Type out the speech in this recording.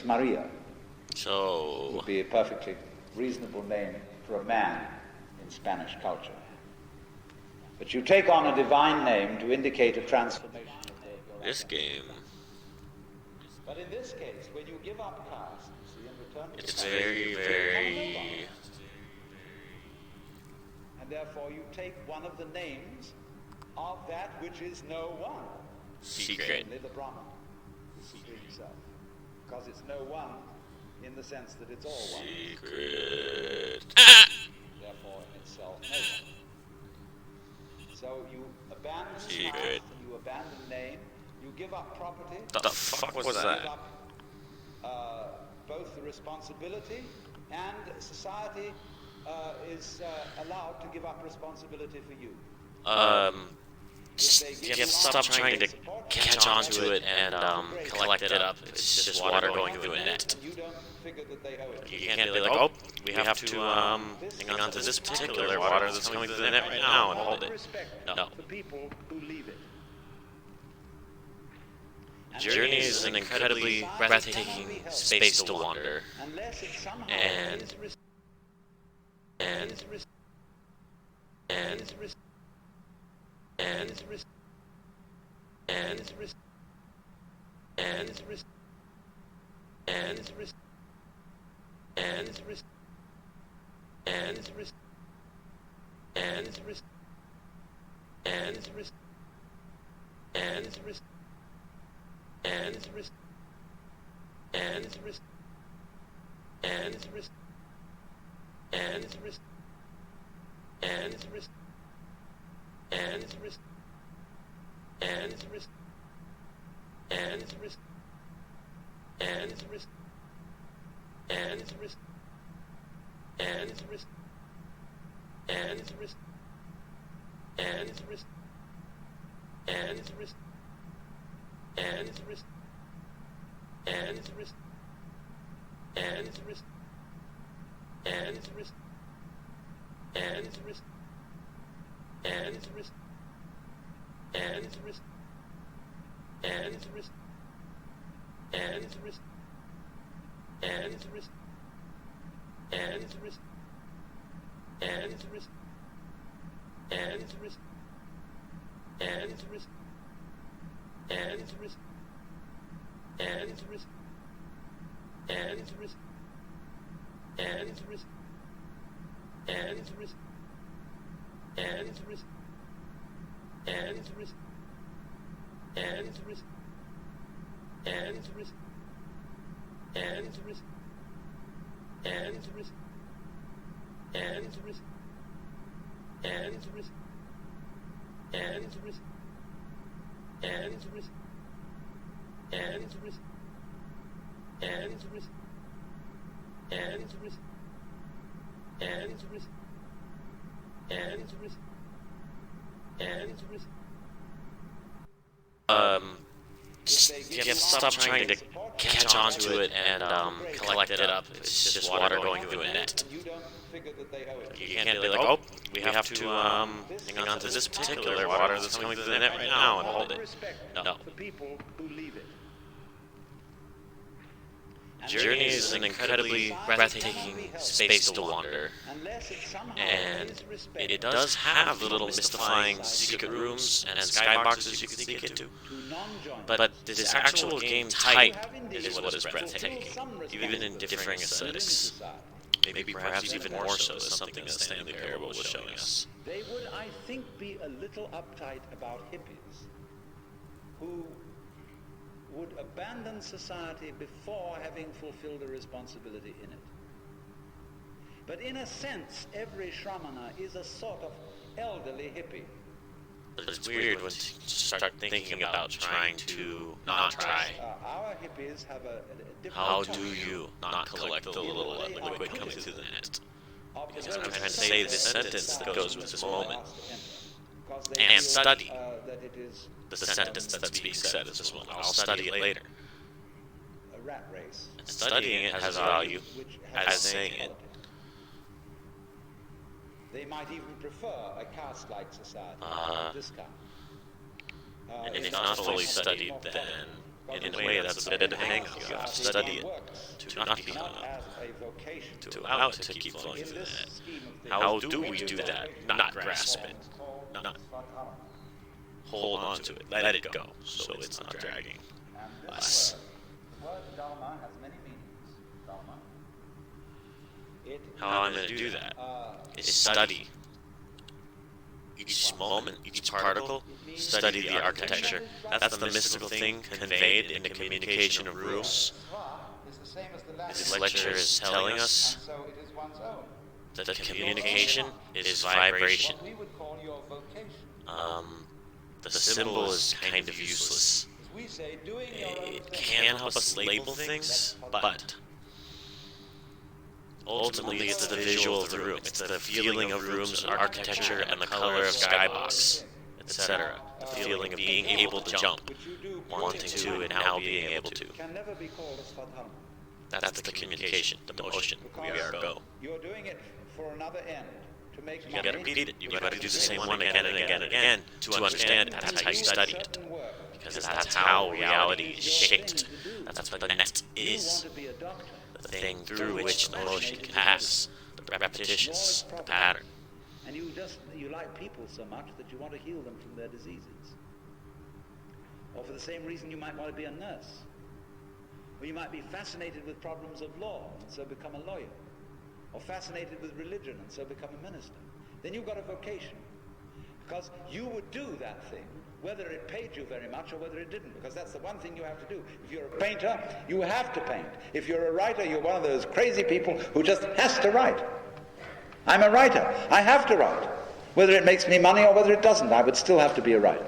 It's Maria. So... Would be a perfectly reasonable name for a man in Spanish culture. But you take on a divine name to indicate a transformation of your This game... But in this case, when you give up caste, you see, and return to It's the very, very... And therefore you take one of the names of that which is no one. secret. Namely the Brahman, the Supreme Self. Because it's no one in the sense that it's all one. Secret. Therefore in itself no one. So you abandon Secret. caste, and you abandon name, you give up property. The fuck was You that? give up both the responsibility and society is allowed to give up responsibility for you. You have to stop trying to catch onto it and collect it up. It's just water going through a net. You don't figure that they owe it. You can't be like, oh, we have to hang on to this particular water that's coming through the net right now and hold it. No. The people who leave it. Journey is an incredibly breathtaking space to wander. And you have to stop trying to catch onto it and collect it up. It's just water going through a net. You don't figure that they owe it. You can't be like, oh, we have to hang on to this particular water that's coming through the net right now and hold it. No. The people who leave it. Journey is an incredibly breathtaking space to wander, and it does have little mystifying secret rooms and skyboxes you can sneak into, but this actual game type is what is breathtaking, even in differing aesthetics. Maybe perhaps even more so than something that Stanley Parable was showing us. They would, I think, be a little uptight about hippies who would abandon society before having fulfilled a responsibility in it. But in a sense, every Shramana is a sort of elderly hippie. But it's weird when you start thinking about trying to not try. Our hippies have a different How do you not collect the little liquid coming through the net? Because I'm trying to say this sentence that goes with this moment. And study the sentence that's being said at this moment. I'll study it later. A rat race. And studying it has value, as saying it. They might even prefer a caste-like society. This kind. And if not fully studied, then in a way that's a bit of a hang up. You have to study it to not be hung up, to allow it to keep flowing through the head. How do we do that? Not grasp it, not hold on to it, let it go, so it's not dragging us. The word Dharma has many meanings. Dharma. How I'm going to do that is study each moment, each particle, study the architecture. That's the mystical thing conveyed in the communication of rules. This lecture is telling us that the communication is vibration. The symbol is kind of useless. It can help us label things, but ultimately it's the visual of the room. It's the feeling of rooms, architecture, and the color of skybox, etc. The feeling of being able to jump, wanting to, and now being able to. That's the communication, the motion. We are go. You're doing it for another end. To make You gotta repeat it. You gotta do the same one again and again and again to understand it. That's how you study it. Because that's how reality is shaped. That's what the net is. The thing through which the motion can pass. The repetitions, the pattern. And you like people so much that you want to heal them from their diseases. Or for the same reason you might want to be a nurse. Or you might be fascinated with problems of law and so become a lawyer. Or fascinated with religion and so become a minister. Then you've got a vocation. Because you would do that thing whether it paid you very much or whether it didn't, because that's the one thing you have to do. If you're a painter, you have to paint. If you're a writer, you're one of those crazy people who just has to write. I'm a writer. I have to write. Whether it makes me money or whether it doesn't, I would still have to be a writer.